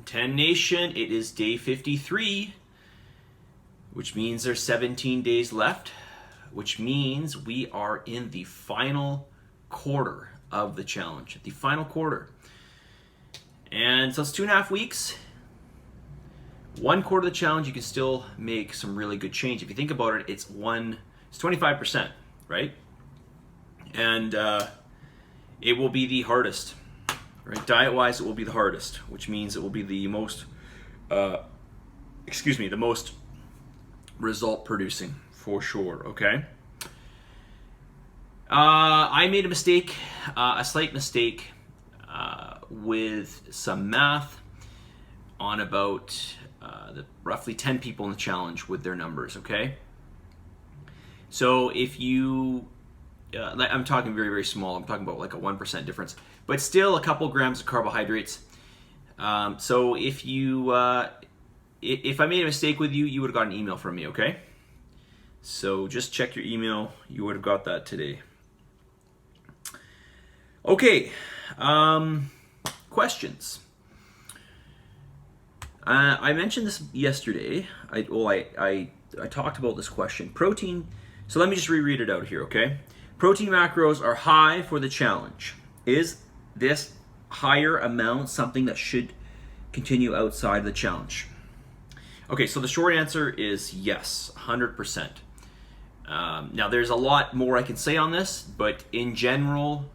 10 Nation, it is day 53, which means there's 17 days left, which means we are in the final quarter of the challenge, the final quarter. And so it's 2.5 weeks. One quarter of the challenge, you can still make some really good change. If you think about it, it's 25%, right? And it will be the hardest, right? Diet-wise, it will be the hardest, which means it will be the most, the most result-producing for sure, okay? I made a mistake, a slight mistake with some math on about roughly 10 people in the challenge with their numbers, okay? So if you, I'm talking very, very small, I'm talking about like a 1% difference, but still a couple grams of carbohydrates. So if you, if I made a mistake with you, you would have got an email from me, okay? So just check your email, you would have got that today. Okay, questions. I mentioned this yesterday. I talked about this question. Protein, so let me just reread it out here, okay? Protein macros are high for the challenge. Is this higher amount something that should continue outside the challenge? Okay, so the short answer is yes, 100%. Now there's a lot more I can say on this, but in general,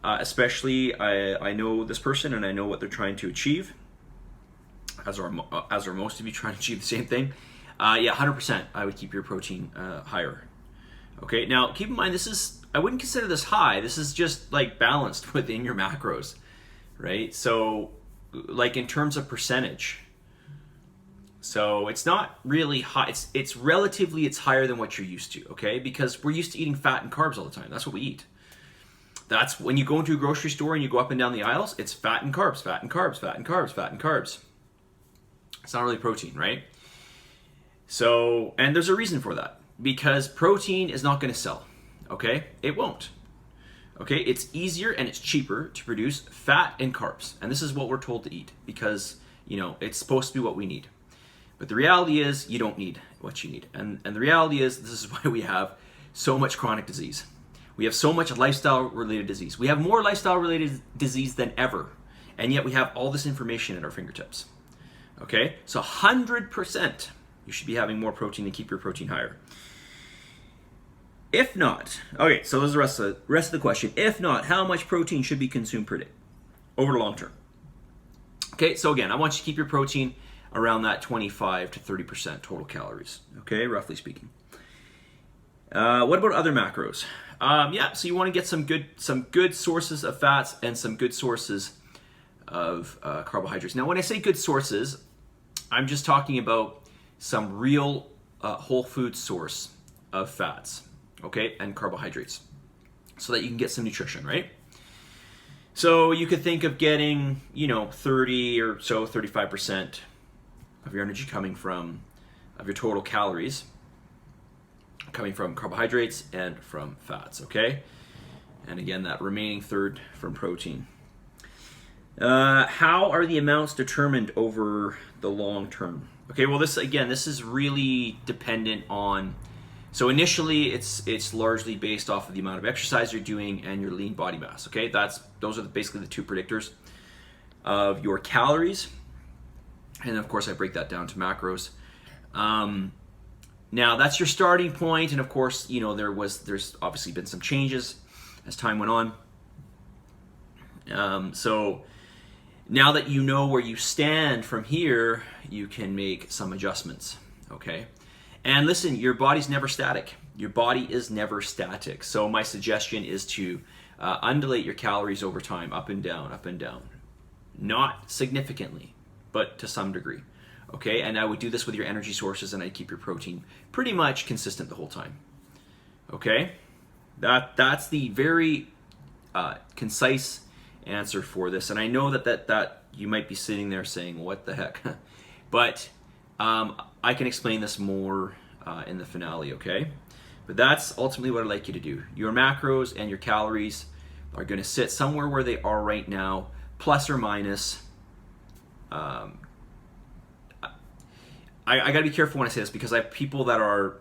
especially I know this person and I know what they're trying to achieve, as are most of you trying to achieve the same thing. Yeah, 100%, I would keep your protein higher. Okay, now keep in mind, I wouldn't consider this high. This is just like balanced within your macros, right? So like in terms of percentage. So it's not really high. It's relatively, it's higher than what you're used to, okay? Because we're used to eating fat and carbs all the time. That's what we eat. That's when you go into a grocery store and you go up and down the aisles, it's fat and carbs, fat and carbs, fat and carbs, fat and carbs. It's not really protein, right? So, and there's a reason for that. Because protein is not going to sell, okay? It won't. Okay, it's easier and it's cheaper to produce fat and carbs. And this is what we're told to eat because, you know, it's supposed to be what we need. But the reality is you don't need what you need. And the reality is this is why we have so much chronic disease. We have so much lifestyle-related disease. We have more lifestyle-related disease than ever. And yet we have all this information at our fingertips. Okay, so 100% you should be having more protein and keep your protein higher. If not, okay, so there's the rest of the question. If not, how much protein should be consumed per day over the long term? Okay, so again, I want you to keep your protein around that 25 to 30% total calories, okay, roughly speaking. What about other macros? Yeah, so you want to get some good sources of fats and some good sources of carbohydrates. Now, when I say good sources, I'm just talking about some real whole food source of fats, okay, and carbohydrates, so that you can get some nutrition, right? So you could think of getting, 30 or so, 35% of your energy coming from, of your total calories, coming from carbohydrates and from fats, okay? And again, that remaining third from protein. How are the amounts determined over the long term? Okay, well, this is really dependent on, so initially it's largely based off of the amount of exercise you're doing and your lean body mass, okay? Those are basically the two predictors of your calories. And of course I break that down to macros. Now that's your starting point, and of course, there's obviously been some changes as time went on. So now that you know where you stand from here, you can make some adjustments, okay? And listen, your body's never static. Your body is never static. So my suggestion is to undulate your calories over time, up and down, up and down. Not significantly, but to some degree, okay? And I would do this with your energy sources, and I'd keep your protein pretty much consistent the whole time, okay? That's the very concise answer for this. And I know that you might be sitting there saying, what the heck? But I can explain this more in the finale, okay? But that's ultimately what I'd like you to do. Your macros and your calories are going to sit somewhere where they are right now, plus or minus I gotta be careful when I say this because I have people that are,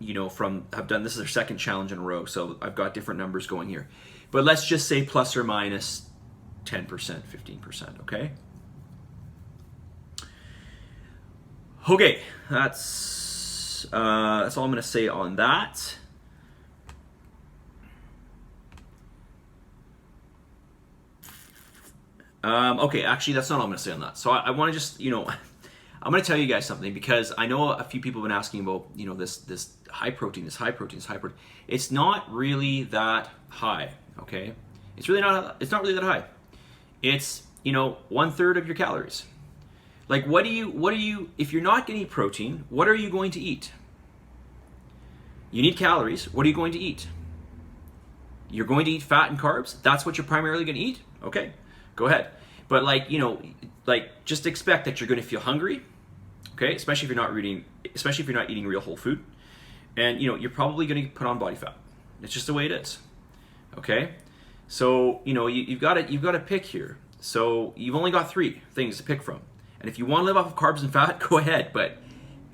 have done this is their second challenge in a row, so I've got different numbers going here. But let's just say plus or minus 10%, 15%, okay? Okay, that's all I'm gonna say on that. Okay, actually, that's not all I'm going to say on that. So I want to just, I'm going to tell you guys something because I know a few people have been asking about, this high protein. It's not really that high, okay? It's not really that high. It's, 1/3 of your calories. Like, what do you, if you're not getting protein, what are you going to eat? You need calories. What are you going to eat? You're going to eat fat and carbs? That's what you're primarily going to eat? Okay. Go ahead. But just expect that you're going to feel hungry, okay? Especially if you're not eating real whole food. And you're probably going to put on body fat. It's just the way it is. Okay? So, you've got to pick here. So, you've only got 3 things to pick from. And if you want to live off of carbs and fat, go ahead, but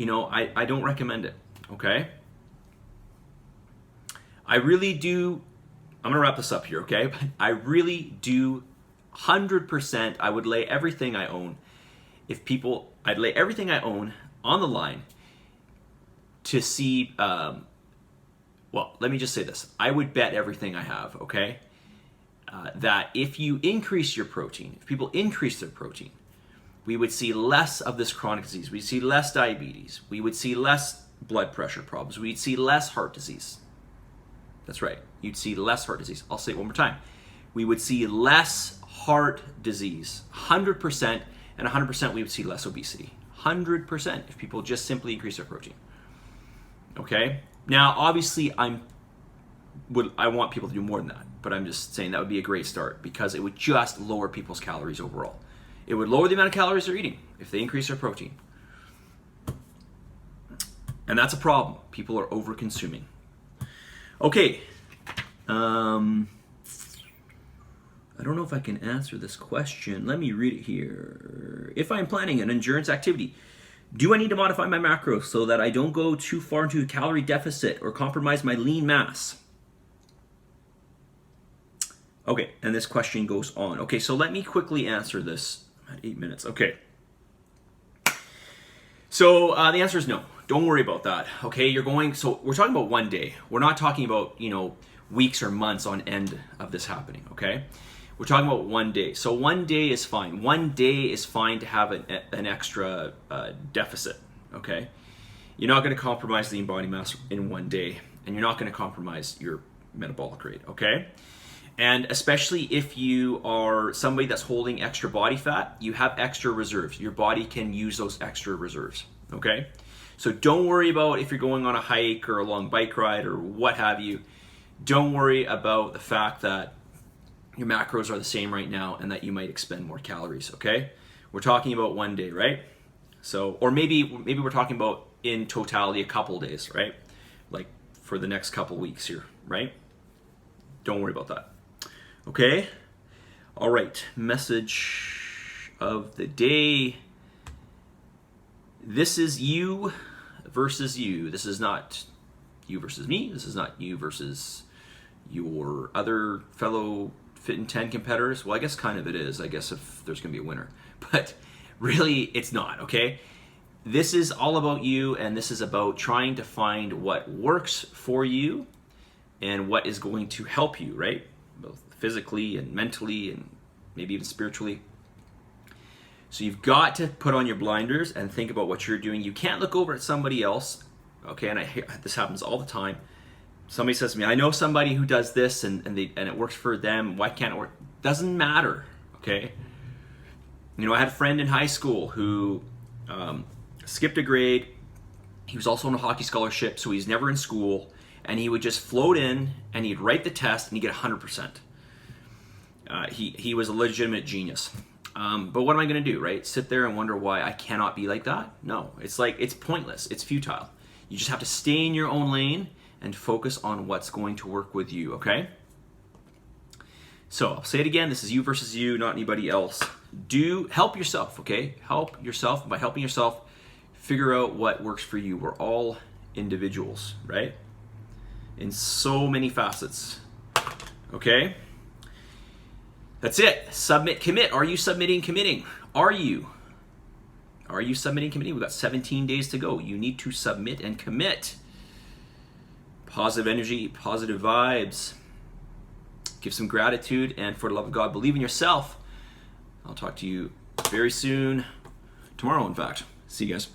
I don't recommend it. Okay? I really do. I'm going to wrap this up here, okay? But I really do 100%, I would lay everything I own. I'd lay everything I own on the line to see, well, let me just say this. I would bet everything I have, okay? That if you increase your protein, if people increase their protein, we would see less of this chronic disease. We'd see less diabetes. We would see less blood pressure problems. We'd see less heart disease. That's right. You'd see less heart disease. I'll say it one more time. We would see less heart disease, 100%, and 100% we would see less obesity. 100% if people just simply increase their protein. Okay? Now, obviously, I want people to do more than that, but I'm just saying that would be a great start because it would just lower people's calories overall. It would lower the amount of calories they're eating if they increase their protein. And that's a problem. People are over-consuming. Okay. I don't know if I can answer this question. Let me read it here. If I'm planning an endurance activity, do I need to modify my macros so that I don't go too far into a calorie deficit or compromise my lean mass? Okay, and this question goes on. Okay, so let me quickly answer this. I'm at 8 minutes. Okay. So the answer is no. Don't worry about that. Okay, so we're talking about one day. We're not talking about, weeks or months on end of this happening, okay? We're talking about one day. So one day is fine. One day is fine to have an extra deficit, okay? You're not going to compromise lean body mass in one day, and you're not going to compromise your metabolic rate, okay? And especially if you are somebody that's holding extra body fat, you have extra reserves. Your body can use those extra reserves, okay? So don't worry about if you're going on a hike or a long bike ride or what have you. Don't worry about the fact that your macros are the same right now and that you might expend more calories, okay? We're talking about one day, right? So, or maybe we're talking about in totality a couple days, right? Like for the next couple weeks here, right? Don't worry about that. Okay? All right, message of the day. This is you versus you. This is not you versus me. This is not you versus your other fellow Fit in 10 competitors. Well, I guess kind of it is, I guess, if there's going to be a winner. But really, it's not, okay? This is all about you, and this is about trying to find what works for you and what is going to help you, right? Both physically and mentally and maybe even spiritually. So you've got to put on your blinders and think about what you're doing. You can't look over at somebody else, okay? And this happens all the time. Somebody says to me, I know somebody who does this and it works for them. Why can't it work? Doesn't matter, okay? I had a friend in high school who skipped a grade. He was also on a hockey scholarship, so he's never in school. And he would just float in and he'd write the test and he'd get 100%. He was a legitimate genius. But what am I going to do, right? Sit there and wonder why I cannot be like that? No, it's pointless. It's futile. You just have to stay in your own lane and focus on what's going to work with you, okay? So I'll say it again. This is you versus you, not anybody else. Help yourself, okay? Help yourself. By helping yourself, figure out what works for you. We're all individuals, right? In so many facets. Okay? That's it. Submit, commit. Are you submitting, committing? Are you? Are you submitting, committing? We've got 17 days to go. You need to submit and commit. Positive energy, positive vibes. Give some gratitude, and for the love of God, believe in yourself. I'll talk to you very soon. Tomorrow, in fact. See you guys.